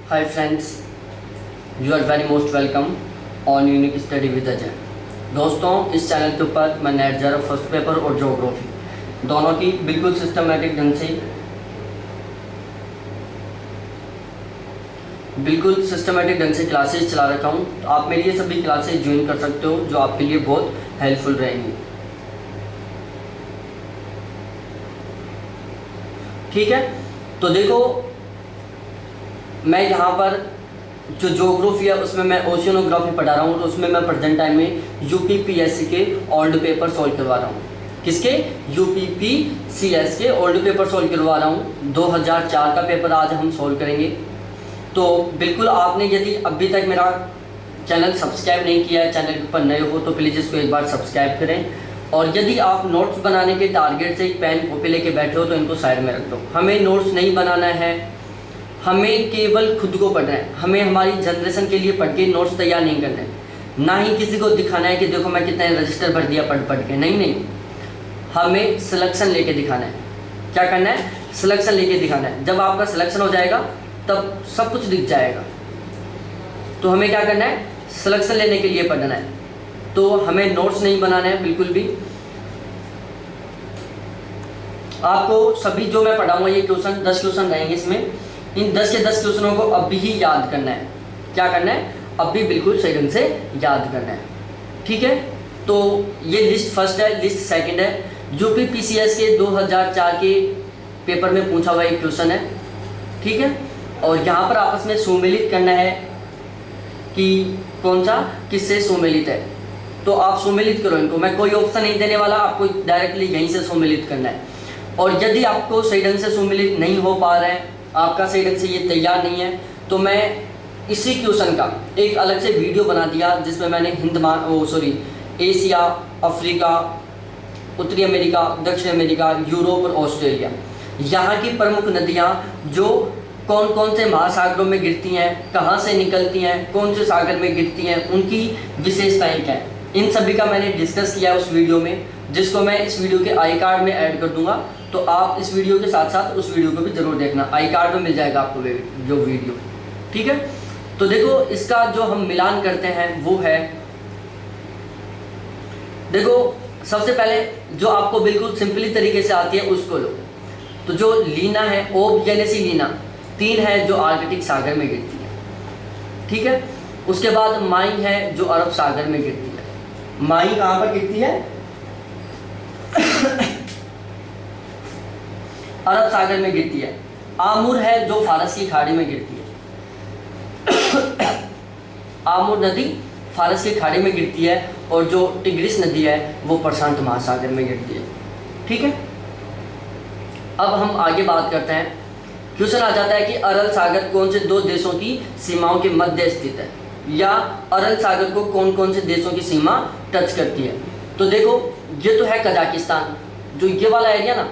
Hi friends, you are very most welcome on unique study with Ajay. दोस्तों, इस channel के ऊपर मैं नेट ज़रा फर्स्ट पेपर और ज्योग्राफी दोनों की बिल्कुल सिस्टमेटिक ढंग से क्लासेस चला रखा हूँ। तो आप मेरी ये सभी क्लासेस ज्वाइन कर सकते हो जो आपके लिए बहुत हेल्पफुल रहेंगी। ठीक है, तो देखो मैं यहाँ पर जो ज्योग्राफी है उसमें मैं ओशियनोग्राफी पढ़ा रहा हूँ। तो उसमें मैं प्रेजेंट टाइम में यूपीपीएससी के ओल्ड पेपर सॉल्व करवा रहा हूँ। किसके? यूपीपीसीएस के ओल्ड पेपर सॉल्व करवा रहा हूँ। 2004 का पेपर आज हम सॉल्व करेंगे। तो बिल्कुल आपने यदि अभी तक मेरा चैनल सब्सक्राइब नहीं किया है, चैनल के ऊपर नए हो तो प्लीज़ इसको एक बार सब्सक्राइब करें। और यदि आप नोट्स बनाने के टारगेट से एक पेन कॉपी लेके बैठे हो तो इनको साइड में रख दो। हमें नोट्स नहीं बनाना है, हमें केवल खुद को पढ़ना है। हमें हमारी जनरेशन के लिए पढ़ के नोट्स तैयार नहीं करना है, ना ही किसी को दिखाना है कि देखो मैं कितने रजिस्टर भर दिया पढ़ के। नहीं, हमें सिलेक्शन लेके दिखाना है। क्या करना है? सिलेक्शन लेके दिखाना है। जब आपका सिलेक्शन हो जाएगा तब सब कुछ दिख जाएगा। तो हमें क्या करना है? सिलेक्शन लेने के लिए पढ़ना है। तो हमें नोट्स नहीं बनाना है बिल्कुल भी। आपको सभी जो मैं पढ़ाऊंगा ये क्वेश्चन 10 क्वेश्चन रहेंगे इसमें। इन 10 के 10 क्वेश्चनों को अभी ही याद करना है। क्या करना है? अभी बिल्कुल सही ढंग से याद करना है। ठीक है, तो ये लिस्ट फर्स्ट है, लिस्ट सेकंड है। यूपीपीसीएस के 2004 के पेपर में पूछा हुआ एक क्वेश्चन है। ठीक है, और यहाँ पर आपस में सुमेलित करना है कि कौन सा किससे सुमेलित है। तो आप सुमेलित करो इनको, मैं कोई ऑप्शन नहीं देने वाला, आपको डायरेक्टली यहीं से सुमेलित करना है। और यदि आपको सही ढंग से सुमेलित नहीं हो पा रहे हैं, आपका सही ढंग से ये तैयार नहीं है, तो मैं इसी क्वेश्चन का एक अलग से वीडियो बना दिया जिसमें मैंने एशिया, अफ्रीका, उत्तरी अमेरिका, दक्षिण अमेरिका, यूरोप और ऑस्ट्रेलिया, यहाँ की प्रमुख नदियाँ जो कौन कौन से महासागरों में गिरती हैं, कहाँ से निकलती हैं, कौन से सागर में गिरती हैं, उनकी विशेषताएं क्या हैं, इन सभी का मैंने डिस्कस किया उस वीडियो में, जिसको मैं इस वीडियो के आई कार्ड में ऐड कर दूंगा। तो आप इस वीडियो के साथ साथ उस वीडियो को भी जरूर देखना, आई कार्ड में मिल जाएगा आपको जो वीडियो। ठीक है, तो देखो इसका जो हम मिलान करते हैं वो है, देखो सबसे पहले जो आपको बिल्कुल सिंपली तरीके से आती है उसको लो। तो जो लीना है, ओब यानी सी लीना 3 है जो आर्कटिक सागर में गिरती है। ठीक है, उसके बाद माई है जो अरब सागर में गिरती है। माई कहाँ पर गिरती है? अरब सागर में गिरती है। आमुर है जो फारस की खाड़ी में गिरती है। आमुर नदी फारस की खाड़ी में गिरती है और जो टिग्रिस नदी है वो प्रशांत महासागर में गिरती है। ठीक है, अब हम आगे बात करते हैं। क्वेश्चन आ जाता है कि अरल सागर कौन से 2 देशों की सीमाओं के मध्य स्थित है, या अरल सागर को कौन कौन से देशों की सीमा टच करती है। तो देखो ये तो है कजाकिस्तान, जो ये वाला एरिया ना,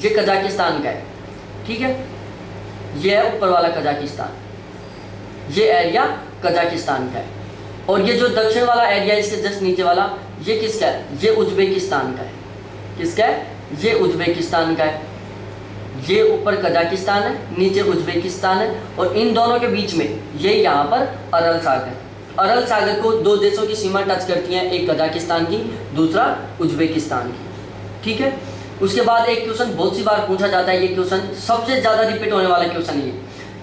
ये कजाकिस्तान का है। ठीक है, ये है ऊपर वाला कजाकिस्तान, ये एरिया कजाकिस्तान का है। और ये जो दक्षिण वाला एरिया इसके जस्ट नीचे वाला, ये किसका है? ये उज्बेकिस्तान का है। किसका है? ये उज्बेकिस्तान का है। ये ऊपर कजाकिस्तान है, नीचे उज्बेकिस्तान है, और इन दोनों के बीच में ये यहाँ पर अरल सागर। अरल सागर को 2 देशों की सीमा टच करती है, एक कजाकिस्तान की, दूसरा उज्बेकिस्तान की। ठीक है, उसके बाद एक क्वेश्चन बहुत सी बार पूछा जाता है, ये क्वेश्चन सबसे ज़्यादा रिपीट होने वाला क्वेश्चन ये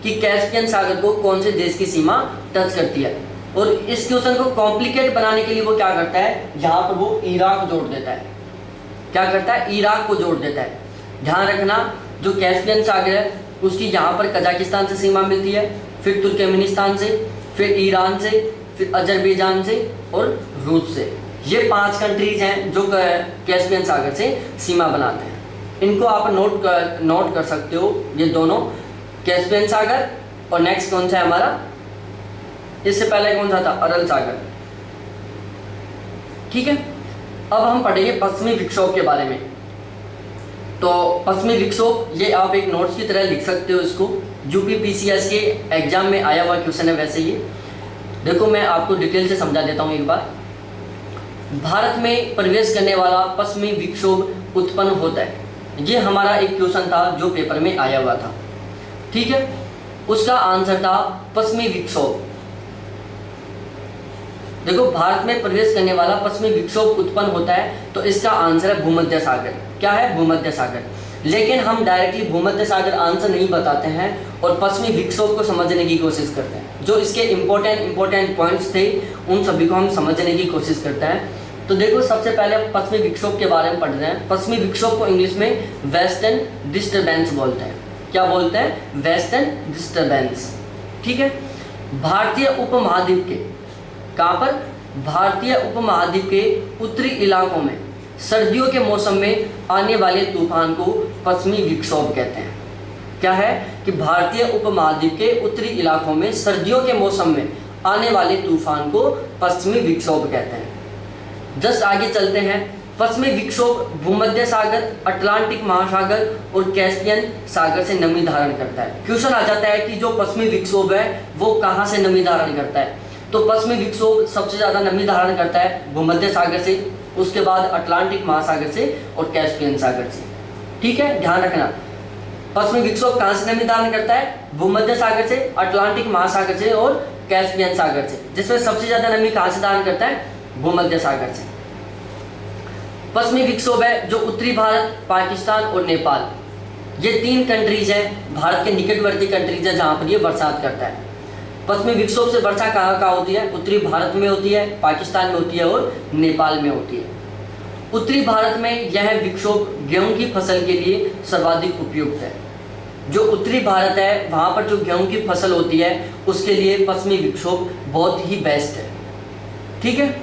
कि कैस्पियन सागर को कौन से देश की सीमा टच करती है। और इस क्वेश्चन को कॉम्प्लिकेट बनाने के लिए वो क्या करता है, यहाँ पर वो इराक जोड़ देता है। क्या करता है? इराक को जोड़ देता है। ध्यान रखना, जो कैस्पियन सागर है उसकी यहाँ पर कजाकिस्तान से सीमा मिलती है, फिर तुर्कमेनिस्तान से, फिर ईरान से, फिर अजरबैजान से और रूस से। ये 5 कंट्रीज हैं जो कैस्पियन सागर से सीमा बनाते हैं। इनको आप नोट कर सकते हो, ये दोनों, कैस्पियन सागर और नेक्स्ट कौन सा है हमारा, इससे पहले कौन सा था? अरल सागर। ठीक है, अब हम पढ़ेंगे पश्चिमी विक्षोभ के बारे में। तो पश्चिमी विक्षोभ ये आप एक नोट्स की तरह लिख सकते हो इसको, यूपीपीसीएस के एग्जाम में आया हुआ क्वेश्चन है। वैसे ये देखो मैं आपको डिटेल से समझा देता हूँ एक बार। भारत में प्रवेश करने वाला पश्चिमी विक्षोभ उत्पन्न होता है, ये हमारा एक क्वेश्चन था जो पेपर में आया हुआ था। ठीक है, उसका आंसर था पश्चिमी विक्षोभ। देखो, भारत में प्रवेश करने वाला पश्चिमी विक्षोभ उत्पन्न होता है तो इसका आंसर है भूमध्य सागर। क्या है? भूमध्य सागर। लेकिन हम डायरेक्टली भूमध्य सागर आंसर नहीं बताते हैं और पश्चिमी विक्षोभ को समझने की कोशिश करते हैं। जो इसके इंपॉर्टेंट पॉइंट्स थे उन सभी को हम समझने की कोशिश करते हैं। तो देखो, सबसे पहले हम पश्चिमी विक्षोभ के बारे में पढ़ रहे हैं। पश्चिमी विक्षोभ को इंग्लिश में वेस्टर्न डिस्टर्बेंस बोलते हैं। क्या बोलते हैं? Western disturbance. ठीक है। भारतीय उपमहाद्वीप के, कहाँ पर? भारतीय उपमहाद्वीप के उत्तरी इलाकों में सर्दियों के मौसम में आने वाले तूफान को पश्चिमी विक्षोभ कहते हैं। क्या है? कि भारतीय उपमहाद्वीप के उत्तरी इलाकों में सर्दियों के मौसम में आने वाले तूफान को पश्चिमी विक्षोभ कहते हैं। जस्ट आगे चलते हैं। पश्चिमी विक्षोभ भूमध्य सागर, अटलांटिक महासागर और कैस्पियन सागर से नमी धारण करता है। क्वेश्चन आ जाता है कि जो पश्चिमी विक्षोभ है वो कहाँ से नमी धारण करता है? तो पश्चिमी विक्षोभ सबसे ज्यादा नमी धारण करता है भूमध्य सागर से, उसके बाद अटलांटिक महासागर से और कैस्पियन सागर से। ठीक है, ध्यान रखना। पश्चिमी विक्षोभ कहाँ से नमी धारण करता है? भूमध्य सागर से, अटलांटिक महासागर से और कैस्पियन सागर से, जिसमें सबसे ज्यादा नमी कहाँ से धारण करता है? भूमध्य सागर से। पश्चिमी विक्षोभ है जो उत्तरी भारत, पाकिस्तान और नेपाल, ये 3 कंट्रीज हैं, भारत के निकटवर्ती कंट्रीज है जहाँ पर ये बरसात करता है। पश्चिमी विक्षोभ से वर्षा कहाँ होती है? उत्तरी भारत में होती है, पाकिस्तान में होती है और नेपाल में होती है। उत्तरी भारत में यह विक्षोभ गेहूं की फसल के लिए सर्वाधिक उपयुक्त है। जो उत्तरी भारत है वहाँ पर जो गेहूं की फसल होती है उसके लिए पश्चिमी विक्षोभ बहुत ही बेस्ट है। ठीक है,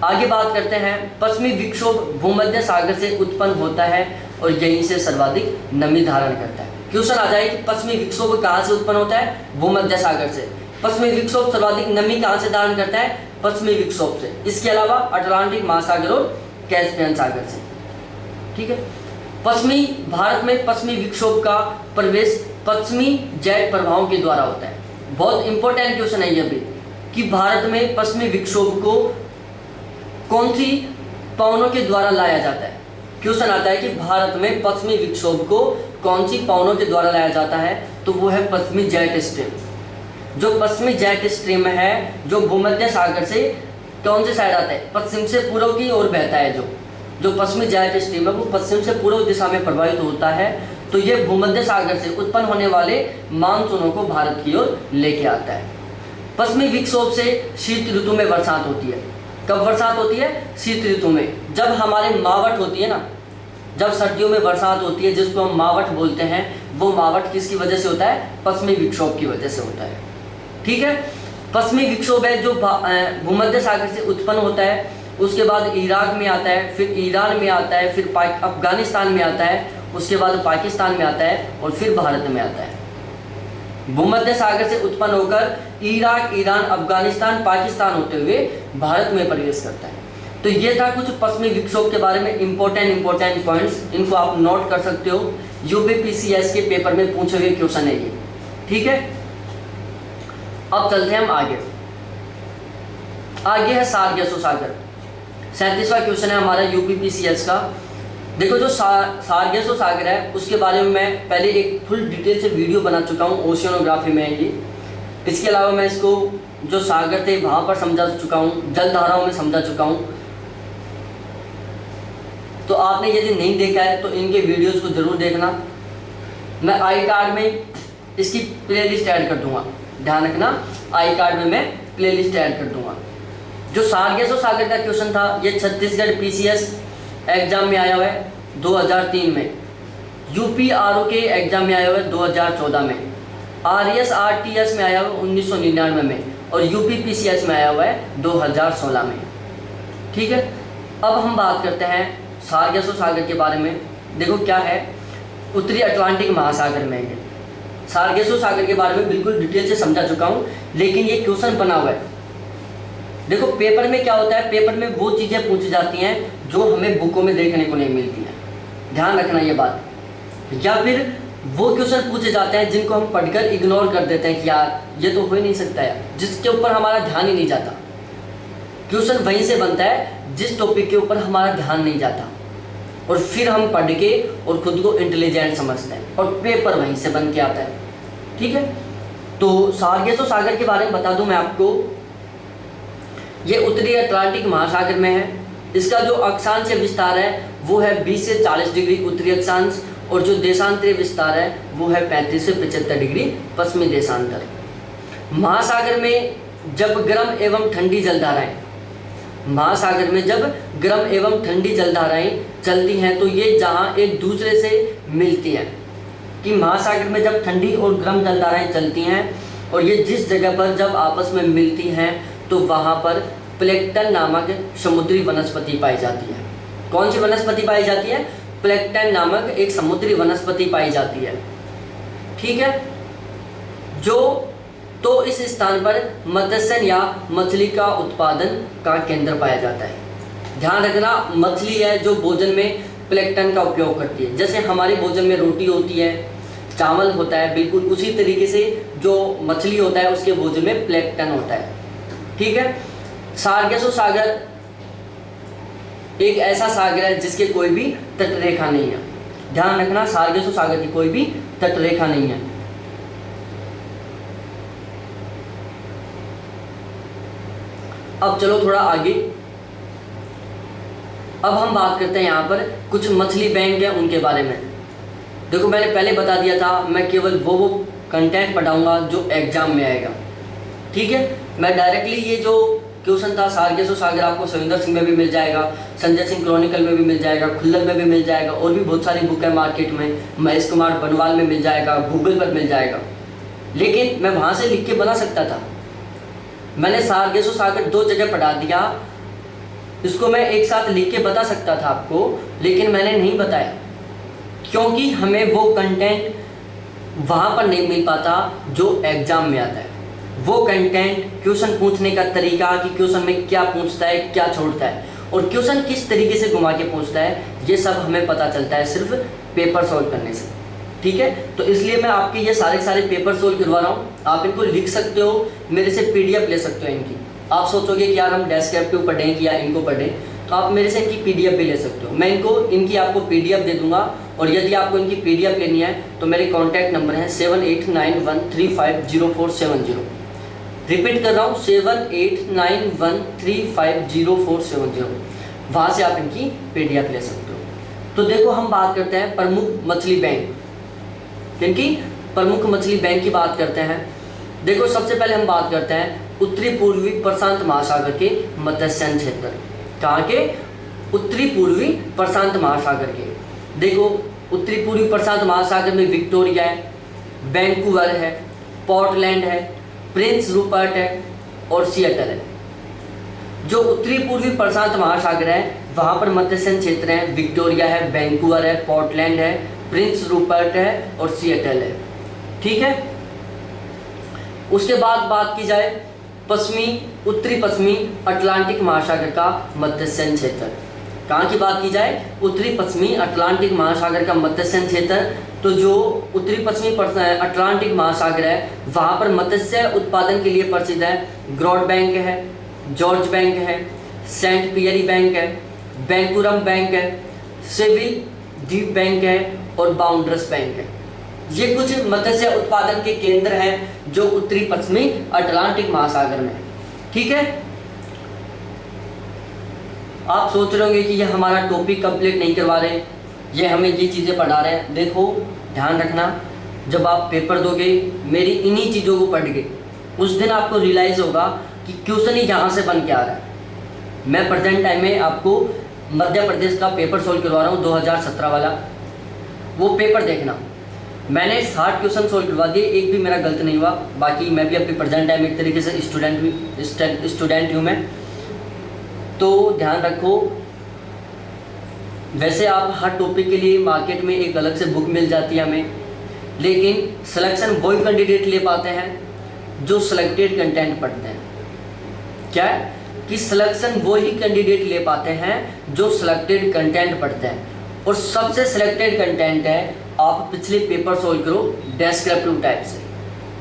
आगे बात करते हैं। पश्चिमी विक्षोभ भूमध्य सागर से उत्पन्न होता है और यहीं से सर्वाधिक नमी धारण करता है। क्वेश्चन आ जाए कि पश्चिमी विक्षोभ कहाँ से उत्पन्न होता है? भूमध्य सागर से। पश्चिमी विक्षोभ सर्वाधिक नमी कहाँ से धारण करता है? पश्चिमी विक्षोभ से। इसके अलावा अटलांटिक महासागर और कैस्पियन सागर से। ठीक है। पश्चिमी भारत में पश्चिमी विक्षोभ का प्रवेश पश्चिमी जेट प्रभावों के द्वारा होता है। बहुत इंपॉर्टेंट क्वेश्चन है ये भी कि भारत में पश्चिमी विक्षोभ को कौन सी पवनों के द्वारा लाया जाता है? क्वेश्चन आता है कि भारत में पश्चिमी विक्षोभ को कौन सी पवनों के द्वारा लाया जाता है? तो वो है पश्चिमी जेट स्ट्रीम। जो पश्चिमी जेट स्ट्रीम है जो भूमध्य सागर से कौन से साइड आता है? पश्चिम से पूर्व की ओर बहता है। जो पश्चिमी जेट स्ट्रीम है वो पश्चिम से पूर्व दिशा में प्रवाहित होता है। तो ये भूमध्य सागर से उत्पन्न होने वाले मानसूनों को भारत की ओर लेके आता है। पश्चिमी विक्षोभ से शीत ऋतु में बरसात होती है। कब बरसात होती है? शीत ऋतु में। जब हमारे मावट होती है ना, जब सर्दियों में बरसात होती है जिसको हम मावट बोलते हैं, वो मावट किसकी वजह से होता है? पश्चिमी विक्षोभ की वजह से होता है। ठीक है। पश्चिमी विक्षोभ है जो भूमध्य सागर से उत्पन्न होता है, उसके बाद इराक में आता है, फिर ईरान में आता है, फिर अफगानिस्तान में आता है, उसके बाद पाकिस्तान में आता है और फिर भारत में आता है। भूमध्य सागर से उत्पन्न होकर इराक, ईरान, अफगानिस्तान, पाकिस्तान होते हुए भारत में प्रवेश करता है। तो ये था कुछ पश्चिमी विक्षोभ के बारे में इंपॉर्टेंट पॉइंट्स। इनको आप नोट कर सकते हो, यूपीपीसीएस के पेपर में पूछे हुए क्वेश्चन है ये। ठीक है, अब चलते हैं हम आगे। आगे है सार्गेसो सागर। 37वां क्वेश्चन है हमारा यूपीपीसीएस का। देखो, जो सार्गेसो सागर है उसके बारे में मैं पहले एक फुल डिटेल से वीडियो बना चुका हूँ, ओशियनोग्राफी में ये। इसके अलावा मैं इसको जो सागर थे वहाँ पर समझा चुका हूँ, जलधाराओं में समझा चुका हूँ। तो आपने यदि नहीं देखा है तो इनके वीडियोस को जरूर देखना। मैं आई कार्ड में इसकी प्लेलिस्ट ऐड कर दूंगा, ध्यान रखना, आई कार्ड में मैं प्लेलिस्ट ऐड कर दूंगा। जो सार्गेसो सागर का क्वेश्चन था ये छत्तीसगढ़ पीसीएस एग्जाम में आया हुआ है 2003 में, यूपीआरओ के एग्जाम में आया हुआ है 2014 में, आरएसआरटीएस में आया हुआ है 1999 में और यूपीपीसीएस में आया हुआ है 2016 में। ठीक है, अब हम बात करते हैं सार्गेसो सागर के बारे में। देखो क्या है, उत्तरी अटलांटिक महासागर में है। सार्गेसो सागर के बारे में बिल्कुल डिटेल से समझा चुका हूँ, लेकिन ये क्वेश्चन बना हुआ है। देखो पेपर में क्या होता है, पेपर में वो चीज़ें पूछी जाती हैं जो हमें बुकों में देखने को नहीं मिलती हैं, ध्यान रखना ये बात। या फिर वो क्वेश्चन पूछे जाते हैं जिनको हम पढ़कर इग्नोर कर देते हैं कि यार ये तो हो ही नहीं सकता यार, जिसके ऊपर हमारा ध्यान ही नहीं जाता। क्वेश्चन वहीं से बनता है जिस टॉपिक के ऊपर हमारा ध्यान नहीं जाता, और फिर हम पढ़ के और खुद को इंटेलिजेंट समझते हैं और पेपर वहीं से बन के आता है। ठीक है, तो सार्गेसो सागर के बारे में बता दूं मैं आपको, ये उत्तरी अटलांटिक महासागर में है। इसका जो अक्षांश विस्तार है वो है 20 से 40 डिग्री उत्तरी अक्षांश, और जो देशांतरीय विस्तार है वो है 35 से 75 डिग्री पश्चिमी देशांतर। महासागर में जब गर्म एवं ठंडी जलधाराएं, महासागर में जब गर्म एवं ठंडी जलधाराएं चलती हैं तो ये जहां एक दूसरे से मिलती हैं, कि महासागर में जब ठंडी और गर्म जलधाराएं चलती हैं और ये जिस जगह पर जब आपस में मिलती हैं तो वहाँ पर प्लैंकटन नामक समुद्री वनस्पति पाई जाती है। कौन सी वनस्पति पाई जाती है? प्लैंकटन नामक एक समुद्री वनस्पति पाई जाती है। ठीक है, जो तो इस स्थान पर मत्स्य या मछली का उत्पादन का केंद्र पाया जाता है। ध्यान रखना, मछली है जो भोजन में प्लैंकटन का उपयोग करती है। जैसे हमारे भोजन में रोटी होती है, चावल होता है, बिल्कुल उसी तरीके से जो मछली होता है उसके भोजन में प्लैंकटन होता है। ठीक है, सार्गेसो सागर एक ऐसा सागर है जिसके कोई भी तटरेखा नहीं है। ध्यान रखना, सार्गेसो सागर की कोई भी तटरेखा नहीं है। अब चलो थोड़ा आगे, अब हम बात करते हैं यहाँ पर कुछ मछली बैंक है उनके बारे में। देखो मैंने पहले बता दिया था मैं केवल वो कंटेंट पढ़ाऊंगा जो एग्जाम में आएगा। ठीक है, मैं डायरेक्टली ये जो क्वेश्चन था सार्गेसो सागर आपको सविंदर सिंह में भी मिल जाएगा, संजय सिंह क्रॉनिकल में भी मिल जाएगा, खुल्लर में भी मिल जाएगा, और भी बहुत सारी बुक है मार्केट में, महेश कुमार बनवाल में मिल जाएगा, गूगल पर मिल जाएगा। लेकिन मैं वहाँ से लिख के बना सकता था। मैंने सार्गेसो सागर 2 जगह पढ़ा दिया, इसको मैं एक साथ लिख के बता सकता था आपको, लेकिन मैंने नहीं बताया क्योंकि हमें वो कंटेंट वहाँ पर नहीं मिल पाता जो एग्जाम में आता है। वो कंटेंट, क्वेश्चन पूछने का तरीका कि क्वेश्चन में क्या पूछता है, क्या छोड़ता है, और क्वेश्चन किस तरीके से घुमा के पूछता है, ये सब हमें पता चलता है सिर्फ पेपर सॉल्व करने से। ठीक है, तो इसलिए मैं आपके ये सारे पेपर सोल्व करवा रहा हूँ। आप इनको लिख सकते हो, मेरे से PDF ले सकते हो इनकी। आप सोचोगे कि यार हम डेस्क्रिप्टिव पढ़ें कि या इनको पढ़ें, तो आप मेरे से इनकी PDF भी ले सकते हो। मैं इनकी आपको PDF दे दूंगा, और यदि आपको इनकी PDF लेनी है तो मेरे कॉन्टैक्ट नंबर है 7891350470। रिपीट कर रहा हूँ, 7891350470। वहाँ से आप इनकी PDF ले सकते हो। तो देखो हम बात करते हैं प्रमुख मछली बैंक, क्योंकि प्रमुख मछली बैंक की बात करते हैं। देखो सबसे पहले हम बात करते हैं उत्तरी पूर्वी प्रशांत महासागर के मत्स्य क्षेत्र। कहाँ के? उत्तरी पूर्वी प्रशांत महासागर के। देखो उत्तरी पूर्वी प्रशांत महासागर में विक्टोरिया है, वैंकूवर है, पोर्टलैंड है, प्रिंस रूपर्ट है और सिएटल है। जो उत्तरी पूर्वी प्रशांत महासागर है वहाँ पर मत्स्य क्षेत्र है, विक्टोरिया है, वैंकूवर है, पोर्टलैंड है, प्रिंस रूपर्ट है और सिएटल है। ठीक है, उसके बाद बात की जाए उत्तरी पश्चिमी अटलांटिक महासागर का मत्स्य क्षेत्र। कहाँ की बात की जाए? उत्तरी पश्चिमी अटलांटिक महासागर का मत्स्य क्षेत्र। तो जो उत्तरी पश्चिमी अटलांटिक महासागर है वहाँ पर मत्स्य उत्पादन के लिए प्रसिद्ध है। ग्रॉड बैंक है, जॉर्ज बैंक है, सेंट पियरी बैंक है, बैंकुरम बैंक है, सेविल द्वीप बैंक है और बाउंड्रस बैंक है। ये कुछ मत्स्य उत्पादन के केंद्र हैं जो उत्तरी पश्चिमी अटलांटिक महासागर में। ठीक है, आप सोच रहे होंगे कि ये हमारा टॉपिक कंप्लीट नहीं करवा रहे, ये हमें ये चीज़ें पढ़ा रहे हैं। देखो ध्यान रखना, जब आप पेपर दोगे मेरी इन्हीं चीज़ों को पढ़ के, उस दिन आपको रियलाइज़ होगा कि क्वेश्चन ही यहाँ से बन के आ रहा है। मैं प्रेजेंट टाइम में आपको मध्य प्रदेश का पेपर सोल्व करवा रहा हूँ 2017 वाला, वो पेपर देखना। मैंने 60 क्वेश्चन सोल्व करवा दिए, एक भी मेरा गलत नहीं हुआ। बाकी मैं भी अपनी प्रेजेंट टाइम एक तरीके से स्टूडेंट हूँ मैं। तो ध्यान रखो, वैसे आप हर टॉपिक के लिए मार्केट में एक अलग से बुक मिल जाती है हमें, लेकिन सिलेक्शन वही कैंडिडेट ले पाते हैं जो सिलेक्टेड कंटेंट पढ़ते हैं। क्या है कि सिलेक्शन वही कैंडिडेट ले पाते हैं जो सिलेक्टेड कंटेंट पढ़ते हैं, और सबसे सिलेक्टेड कंटेंट है आप पिछले पेपर सोल्व करो डेस्क्रिप्टिव टाइप से,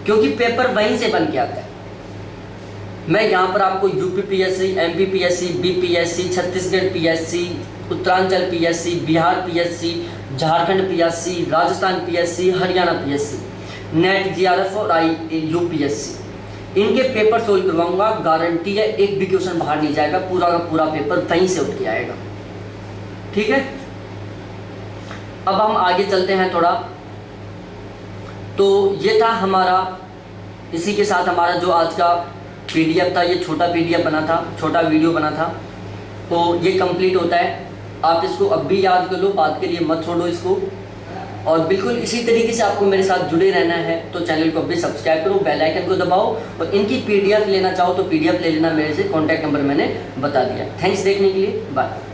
क्योंकि पेपर वहीं से बन के आता है। मैं यहाँ पर आपको UPPSC, MPPSC, BPSC, Chhattisgarh PSC, Uttaranchal PSC, Bihar PSC, Jharkhand PSC, Rajasthan PSC, Haryana PSC, net GRF और यूपीएससी, इनके पेपर सोल्व करवाऊंगा, गारंटी है एक भी क्वेश्चन बाहर नहीं जाएगा, पूरा का पूरा पेपर वहीं से उठ के आएगा। ठीक है, अब हम आगे चलते हैं थोड़ा। तो ये था हमारा, इसी के साथ हमारा जो आज का पीडीएफ था, ये छोटा पीडीएफ बना था, छोटा वीडियो बना था, तो ये कंप्लीट होता है। आप इसको अब भी याद कर लो, बात के लिए मत छोड़ो इसको, और बिल्कुल इसी तरीके से आपको मेरे साथ जुड़े रहना है। तो चैनल को अभी सब्सक्राइब करो, बेल आइकन को दबाओ, और इनकी पीडीएफ लेना चाहो तो पीडीएफ ले लेना मेरे से, कॉन्टैक्ट नंबर मैंने बता दिया। थैंक्स देखने के लिए, बाय।